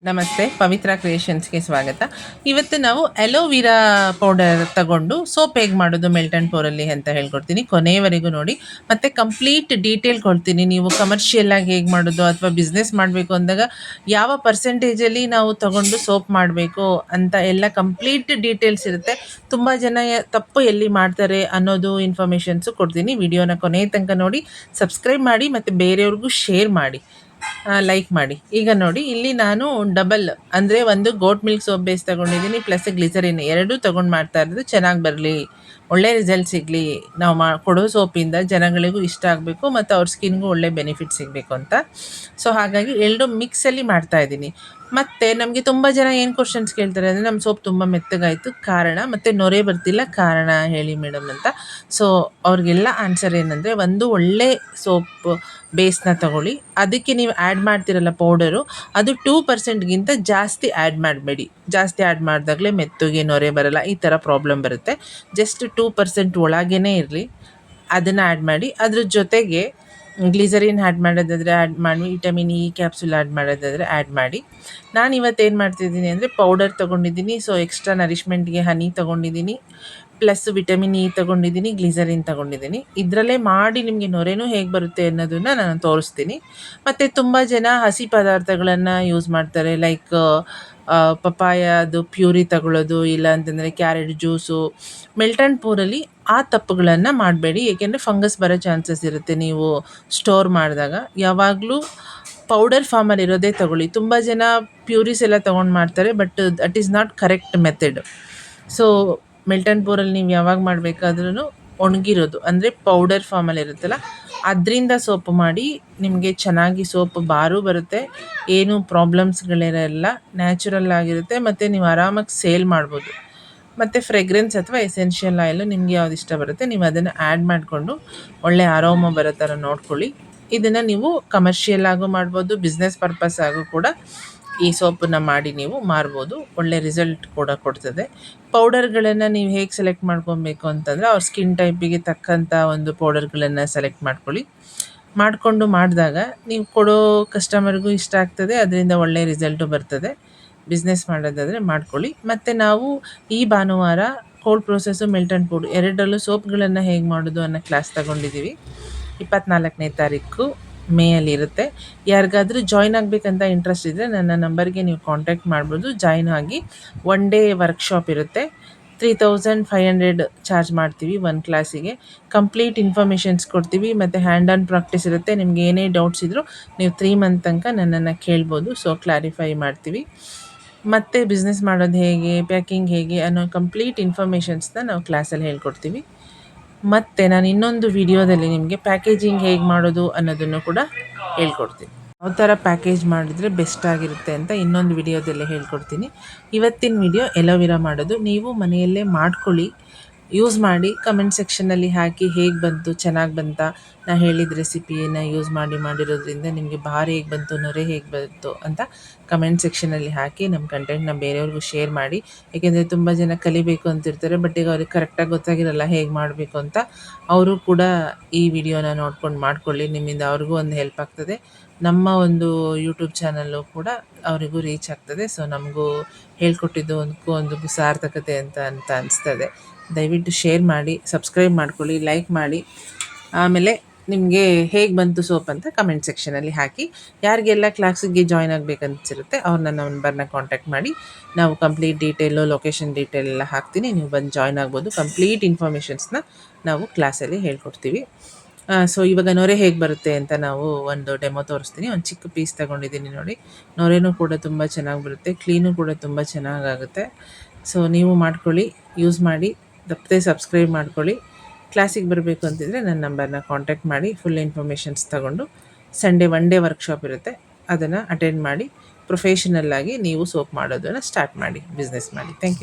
ನಮಸ್ತೆ, ಪವಿತ್ರ ಕ್ರಿಯೇಷನ್ಸ್ಗೆ ಸ್ವಾಗತ. ಇವತ್ತು ನಾವು ಅಲೋವಿರಾ ಪೌಡರ್ ತಗೊಂಡು ಸೋಪ್ ಹೇಗೆ ಮಾಡೋದು ಮೆಲ್ಟನ್ ಪೋರಲ್ಲಿ ಅಂತ ಹೇಳ್ಕೊಡ್ತೀನಿ. ಕೊನೆಯವರೆಗೂ ನೋಡಿ. ಮತ್ತು ಕಂಪ್ಲೀಟ್ ಡೀಟೇಲ್ ಕೊಡ್ತೀನಿ. ನೀವು ಕಮರ್ಷಿಯಲ್ ಆಗಿ ಹೇಗೆ ಮಾಡೋದು ಅಥವಾ ಬಿಸ್ನೆಸ್ ಮಾಡಬೇಕು ಅಂದಾಗ ಯಾವ ಪರ್ಸೆಂಟೇಜಲ್ಲಿ ನಾವು ತಗೊಂಡು ಸೋಪ್ ಮಾಡಬೇಕು ಅಂತ ಎಲ್ಲ ಕಂಪ್ಲೀಟ್ ಡೀಟೇಲ್ಸ್ ಇರುತ್ತೆ. ತುಂಬ ಜನ ತಪ್ಪು ಎಲ್ಲಿ ಮಾಡ್ತಾರೆ ಅನ್ನೋದು ಇನ್ಫಾರ್ಮೇಷನ್ಸು ಕೊಡ್ತೀನಿ. ವಿಡಿಯೋನ ಕೊನೆ ತನಕ ನೋಡಿ, ಸಬ್ಸ್ಕ್ರೈಬ್ ಮಾಡಿ ಮತ್ತು ಬೇರೆಯವ್ರಿಗೂ ಶೇರ್ ಮಾಡಿ, ಲೈಕ್ ಮಾಡಿ. ಈಗ ನೋಡಿ, ಇಲ್ಲಿ ನಾನು ಡಬಲ್ ಅಂದರೆ ಒಂದು ಗೋಟ್ ಮಿಲ್ಕ್ ಸೋಪ್ ಬೇಸ್ ತೊಗೊಂಡಿದ್ದೀನಿ, ಪ್ಲಸ್ ಗ್ಲಿಸರಿನ್ ಎರಡೂ ತೊಗೊಂಡು ಮಾಡ್ತಾ ಇರೋದು. ಚೆನ್ನಾಗಿ ಬರಲಿ, ಒಳ್ಳೆ ರಿಸಲ್ಟ್ ಸಿಗಲಿ, ನಾವು ಕೊಡೋ ಸೋಪಿಂದ ಜನಗಳಿಗೂ ಇಷ್ಟ ಆಗಬೇಕು ಮತ್ತು ಅವ್ರ ಸ್ಕಿನ್ಗೂ ಒಳ್ಳೆ ಬೆನಿಫಿಟ್ ಸಿಗಬೇಕು ಅಂತ. ಸೊ ಹಾಗಾಗಿ ಎರಡು ಮಿಕ್ಸಲ್ಲಿ ಮಾಡ್ತಾಯಿದ್ದೀನಿ. ಮತ್ತು ನಮಗೆ ತುಂಬ ಜನ ಏನು ಕ್ವಶನ್ಸ್ ಕೇಳ್ತಾರೆ ಅಂದರೆ, ನಮ್ಮ ಸೋಪ್ ತುಂಬ ಮೆತ್ತಗಾಯಿತು ಕಾರಣ, ಮತ್ತು ನೊರೆ ಬರ್ತಿಲ್ಲ ಕಾರಣ ಹೇಳಿ ಮೇಡಮ್ ಅಂತ. ಸೊ ಅವ್ರಿಗೆಲ್ಲ ಆನ್ಸರ್ ಏನಂದರೆ, ಒಂದು ಒಳ್ಳೆ ಸೋಪ್ ಬೇಸ್ನ ತಗೊಳ್ಳಿ. ಅದಕ್ಕೆ ನೀವು ಆ್ಯಡ್ ಮಾಡ್ತಿರಲ್ಲ ಪೌಡರು, ಅದು 2%ಗಿಂತ ಜಾಸ್ತಿ ಆ್ಯಡ್ ಮಾಡಬೇಡಿ. ಜಾಸ್ತಿ ಆ್ಯಡ್ ಮಾಡಿದಾಗಲೇ ಮೆತ್ತಗೆ ನೊರೆ ಬರಲ್ಲ, ಈ ಥರ ಪ್ರಾಬ್ಲಮ್ ಬರುತ್ತೆ. ಜಸ್ಟ್ 2% ಒಳಗೇ ಇರಲಿ, ಅದನ್ನು ಆ್ಯಡ್ ಮಾಡಿ. ಅದ್ರ ಜೊತೆಗೆ ಗ್ಲಿಸರಿನ್ ಆ್ಯಡ್ ಮಾಡೋದಾದರೆ ಆ್ಯಡ್ ಮಾಡಿ, ವಿಟಮಿನ್ ಇ ಕ್ಯಾಪ್ಸುಲ್ ಆ್ಯಡ್ ಮಾಡೋದಾದರೆ ಆ್ಯಡ್ ಮಾಡಿ. ನಾನು ಇವತ್ತೇನು ಮಾಡ್ತಿದ್ದೀನಿ ಅಂದರೆ, ಪೌಡರ್ ತೊಗೊಂಡಿದ್ದೀನಿ. ಸೊ ಎಕ್ಸ್ಟ್ರಾ ನರಿಷ್ಮೆಂಟ್ಗೆ ಹನಿ ತೊಗೊಂಡಿದ್ದೀನಿ, ಪ್ಲಸ್ ವಿಟಮಿನ್ ಇ ತೊಗೊಂಡಿದ್ದೀನಿ, ಗ್ಲಿಸರಿನ್ ತೊಗೊಂಡಿದ್ದೀನಿ. ಇದರಲ್ಲೇ ಮಾಡಿ ನಿಮಗೆ ನೊರೆನೂ ಹೇಗೆ ಬರುತ್ತೆ ಅನ್ನೋದನ್ನು ನಾನು ತೋರಿಸ್ತೀನಿ. ಮತ್ತು ತುಂಬ ಜನ ಹಸಿ ಪದಾರ್ಥಗಳನ್ನು ಯೂಸ್ ಮಾಡ್ತಾರೆ, ಲೈಕ್ ಪಪಾಯ ಅದು ಪ್ಯೂರಿ ತಗೊಳ್ಳೋದು, ಇಲ್ಲ ಅಂತಂದರೆ ಕ್ಯಾರೆಟ್ ಜ್ಯೂಸು. ಮೆಲ್ಟನ್ ಪೂರಲ್ಲಿ ಆ ತಪ್ಪುಗಳನ್ನು ಮಾಡಬೇಡಿ, ಏಕೆಂದರೆ ಫಂಗಸ್ ಬರೋ ಚಾನ್ಸಸ್ ಇರುತ್ತೆ ನೀವು ಸ್ಟೋರ್ ಮಾಡಿದಾಗ. ಯಾವಾಗಲೂ ಪೌಡರ್ ಫಾರ್ಮಲ್ಲಿ ಇರೋದೇ ತಗೊಳ್ಳಿ. ತುಂಬ ಜನ ಪ್ಯೂರೀಸ್ ಎಲ್ಲ ತೊಗೊಂಡು ಮಾಡ್ತಾರೆ, but that is not correct method. So ಮೆಲ್ಟನ್ ಪೂರಲ್ಲಿ ನೀವು ಯಾವಾಗ ಮಾಡಬೇಕಾದ್ರೂ ಒಣಗಿರೋದು ಅಂದರೆ ಪೌಡರ್ ಫಾರ್ಮಲ್ಲಿ ಇರುತ್ತಲ್ಲ, ಅದರಿಂದ ಸೋಪ್ ಮಾಡಿ. ನಿಮಗೆ ಚೆನ್ನಾಗಿ ಸೋಪ್ ಬಾರು ಬರುತ್ತೆ, ಏನೂ ಪ್ರಾಬ್ಲಮ್ಸ್ಗಳಿರಲ್ಲ, ನ್ಯಾಚುರಲ್ ಆಗಿರುತ್ತೆ, ಮತ್ತು ನೀವು ಆರಾಮಾಗಿ ಸೇಲ್ ಮಾಡ್ಬೋದು. ಮತ್ತು ಫ್ರೆಗ್ರೆನ್ಸ್ ಅಥವಾ ಎಸೆನ್ಷಿಯಲ್ ಆಯಿಲು ನಿಮಗೆ ಯಾವ್ದು ಇಷ್ಟ ಬರುತ್ತೆ ನೀವು ಅದನ್ನು ಆ್ಯಡ್ ಮಾಡಿಕೊಂಡು ಒಳ್ಳೆ ಅರೋಮ ಬರೋ ಥರ ನೋಡ್ಕೊಳ್ಳಿ. ಇದನ್ನು ನೀವು ಕಮರ್ಷಿಯಲ್ ಆಗು ಮಾಡ್ಬೋದು, ಬಿಸ್ನೆಸ್ ಪರ್ಪಸ್ ಆಗು ಕೂಡ ಈ ಸೋಪನ್ನು ಮಾಡಿ ನೀವು ಮಾರ್ಬೋದು. ಒಳ್ಳೆ ರಿಸಲ್ಟ್ ಕೂಡ ಕೊಡ್ತದೆ. ಪೌಡರ್ಗಳನ್ನು ನೀವು ಹೇಗೆ ಸೆಲೆಕ್ಟ್ ಮಾಡ್ಕೊಬೇಕು ಅಂತಂದರೆ, ಅವ್ರ ಸ್ಕಿನ್ ಟೈಪಿಗೆ ತಕ್ಕಂಥ ಒಂದು ಪೌಡರ್ಗಳನ್ನು ಸೆಲೆಕ್ಟ್ ಮಾಡ್ಕೊಳ್ಳಿ. ಮಾಡಿಕೊಂಡು ಮಾಡಿದಾಗ ನೀವು ಕೊಡೋ ಕಸ್ಟಮರ್ಗೂ ಇಷ್ಟ ಆಗ್ತದೆ, ಅದರಿಂದ ಒಳ್ಳೆ ರಿಸಲ್ಟು ಬರ್ತದೆ. ಬಿಸ್ನೆಸ್ ಮಾಡೋದಾದರೆ ಮಾಡ್ಕೊಳ್ಳಿ. ಮತ್ತು ನಾವು ಈ ಭಾನುವಾರ ಕೋಲ್ಡ್ ಪ್ರೋಸೆಸ್ಸು ಮೆಲ್ಟನ್ ಪೌಡ್ರ್ ಎರಡರಲ್ಲೂ ಸೋಪ್ಗಳನ್ನು ಹೇಗೆ ಮಾಡೋದು ಅನ್ನೋ ಕ್ಲಾಸ್ ತಗೊಂಡಿದ್ದೀವಿ. 24ನೇ ತಾರೀಕು ಮೇಯಲ್ಲಿ ಇರುತ್ತೆ. ಯಾರಿಗಾದರೂ ಜಾಯ್ನ್ ಆಗಬೇಕಂತ ಇಂಟ್ರೆಸ್ಟ್ ಇದ್ದರೆ ನನ್ನ ನಂಬರ್ಗೆ ನೀವು ಕಾಂಟ್ಯಾಕ್ಟ್ ಮಾಡ್ಬೋದು. ಜಾಯ್ನ್ ಆಗಿ 1 ಡೇ ವರ್ಕ್ಶಾಪ್ ಇರುತ್ತೆ. 3500 ಚಾರ್ಜ್ ಮಾಡ್ತೀವಿ ಒಂದು ಕ್ಲಾಸಿಗೆ. ಕಂಪ್ಲೀಟ್ ಇನ್ಫಾರ್ಮೇಷನ್ಸ್ ಕೊಡ್ತೀವಿ ಮತ್ತು ಹ್ಯಾಂಡ್ ಆನ್ ಪ್ರಾಕ್ಟೀಸ್ ಇರುತ್ತೆ. ನಿಮ್ಗೆ ಏನೇ ಡೌಟ್ಸ್ ಇದ್ದರೂ ನೀವು 3 ಮಂತ್ ತನಕ ನನ್ನನ್ನು ಕೇಳ್ಬೋದು. ಸೊ ಕ್ಲಾರಿಫೈ ಮಾಡ್ತೀವಿ. ಮತ್ತು ಬಿಸ್ನೆಸ್ ಮಾಡೋದು ಹೇಗೆ, ಪ್ಯಾಕಿಂಗ್ ಹೇಗೆ ಅನ್ನೋ ಕಂಪ್ಲೀಟ್ ಇನ್ಫಾರ್ಮೇಷನ್ಸ್ನ ನಾವು ಕ್ಲಾಸಲ್ಲಿ ಹೇಳ್ಕೊಡ್ತೀವಿ. ಮತ್ತು ನಾನು ಇನ್ನೊಂದು ವಿಡಿಯೋದಲ್ಲಿ ನಿಮಗೆ ಪ್ಯಾಕೇಜಿಂಗ್ ಹೇಗೆ ಮಾಡೋದು ಅನ್ನೋದನ್ನು ಕೂಡ ಹೇಳ್ಕೊಡ್ತೀನಿ. ಯಾವ ಥರ ಪ್ಯಾಕೇಜ್ ಮಾಡಿದರೆ ಬೆಸ್ಟ್ ಆಗಿರುತ್ತೆ ಅಂತ ಇನ್ನೊಂದು ವಿಡಿಯೋದಲ್ಲೇ ಹೇಳ್ಕೊಡ್ತೀನಿ. ಇವತ್ತಿನ ವಿಡಿಯೋ ಎಲೋವಿರಾ ಮಾಡೋದು. ನೀವು ಮನೆಯಲ್ಲೇ ಮಾಡ್ಕೊಳ್ಳಿ, ಯೂಸ್ ಮಾಡಿ, ಕಮೆಂಟ್ ಸೆಕ್ಷನಲ್ಲಿ ಹಾಕಿ ಹೇಗೆ ಬಂತು, ಚೆನ್ನಾಗಿ ಬಂತಾ, ನಾನು ಹೇಳಿದ ರೆಸಿಪಿಯನ್ನು ಯೂಸ್ ಮಾಡಿರೋದ್ರಿಂದ ನಿಮಗೆ ಭಾರ ಹೇಗೆ ಬಂತು, ನೊರೆ ಹೇಗೆ ಬಂತು ಅಂತ ಕಮೆಂಟ್ ಸೆಕ್ಷನಲ್ಲಿ ಹಾಕಿ. ನಮ್ಮ ಕಂಟೆಂಟ್ನ ಬೇರೆಯವ್ರಿಗೂ ಶೇರ್ ಮಾಡಿ. ಏಕೆಂದರೆ ತುಂಬ ಜನ ಕಲಿಬೇಕು ಅಂತಿರ್ತಾರೆ, ಬಟ್ ಈಗ ಅವ್ರಿಗೆ ಕರೆಕ್ಟಾಗಿ ಗೊತ್ತಾಗಿರಲ್ಲ ಹೇಗೆ ಮಾಡಬೇಕು ಅಂತ. ಅವರು ಕೂಡ ಈ ವಿಡಿಯೋನ ನೋಡ್ಕೊಂಡು ಮಾಡ್ಕೊಳ್ಳಿ, ನಿಮ್ಮಿಂದ ಅವ್ರಿಗೂ ಒಂದು ಹೆಲ್ಪ್ ಆಗ್ತದೆ. ನಮ್ಮ ಒಂದು ಯೂಟ್ಯೂಬ್ ಚಾನಲ್ಲು ಕೂಡ ಅವರಿಗೂ ರೀಚ್ ಆಗ್ತದೆ. ಸೊ ನಮಗೂ ಹೇಳ್ಕೊಟ್ಟಿದ್ದು ಒಂದು ಸಾರ್ಥಕತೆ ಅಂತ ಅನಿಸ್ತದೆ. ದಯವಿಟ್ಟು ಶೇರ್ ಮಾಡಿ, ಸಬ್ಸ್ಕ್ರೈಬ್ ಮಾಡ್ಕೊಳ್ಳಿ, ಲೈಕ್ ಮಾಡಿ. ಆಮೇಲೆ ನಿಮಗೆ ಹೇಗೆ ಬಂತು ಸೋಪ್ ಅಂತ ಕಮೆಂಟ್ ಸೆಕ್ಷನಲ್ಲಿ ಹಾಕಿ. ಯಾರಿಗೆಲ್ಲ ಕ್ಲಾಸಿಗೆ ಜಾಯ್ನ್ ಆಗಬೇಕಂತಿರುತ್ತೆ ಅವ್ರು ನನ್ನ ನಂಬರ್ನ ಕಾಂಟ್ಯಾಕ್ಟ್ ಮಾಡಿ. ನಾವು ಕಂಪ್ಲೀಟ್ ಡೀಟೇಲು, ಲೊಕೇಶನ್ ಡೀಟೇಲ್ ಎಲ್ಲ ಹಾಕ್ತೀನಿ, ನೀವು ಬಂದು ಜಾಯ್ನ್ ಆಗ್ಬೋದು. ಕಂಪ್ಲೀಟ್ ಇನ್ಫಾರ್ಮೇಷನ್ಸ್ನ ನಾವು ಕ್ಲಾಸಲ್ಲಿ ಹೇಳ್ಕೊಡ್ತೀವಿ. ಸೊ ಇವಾಗ ನೊರೆ ಹೇಗೆ ಬರುತ್ತೆ ಅಂತ ನಾವು ಒಂದು ಡೆಮೋ ತೋರಿಸ್ತೀನಿ. ಒಂದು ಚಿಕ್ಕ ಪೀಸ್ ತೊಗೊಂಡಿದ್ದೀನಿ ನೋಡಿ. ನೊರೆನೂ ಕೂಡ ತುಂಬ ಚೆನ್ನಾಗಿ ಬರುತ್ತೆ, ಕ್ಲೀನು ಕೂಡ ತುಂಬ ಚೆನ್ನಾಗಾಗುತ್ತೆ. ಸೊ ನೀವು ಮಾಡ್ಕೊಳ್ಳಿ, ಯೂಸ್ ಮಾಡಿ, ತಪ್ಪದೆ ಸಬ್ಸ್ಕ್ರೈಬ್ ಮಾಡ್ಕೊಳ್ಳಿ. ಕ್ಲಾಸಿಗೆ ಬರಬೇಕು ಅಂತಿದ್ರೆ ನನ್ನ ನಂಬರ್ನ ಕಾಂಟ್ಯಾಕ್ಟ್ ಮಾಡಿ. ಫುಲ್ ಇನ್ಫಾರ್ಮೇಷನ್ಸ್ ತಗೊಂಡು ಸಂಡೇ 1 ಡೇ ವರ್ಕ್ಶಾಪ್ ಇರುತ್ತೆ, ಅದನ್ನು ಅಟೆಂಡ್ ಮಾಡಿ ಪ್ರೊಫೆಷನಲ್ ಆಗಿ ನೀವು ಸೋಪ್ ಮಾಡೋದನ್ನು ಸ್ಟಾರ್ಟ್ ಮಾಡಿ, ಬಿಸ್ನೆಸ್ ಮಾಡಿ. Thank you.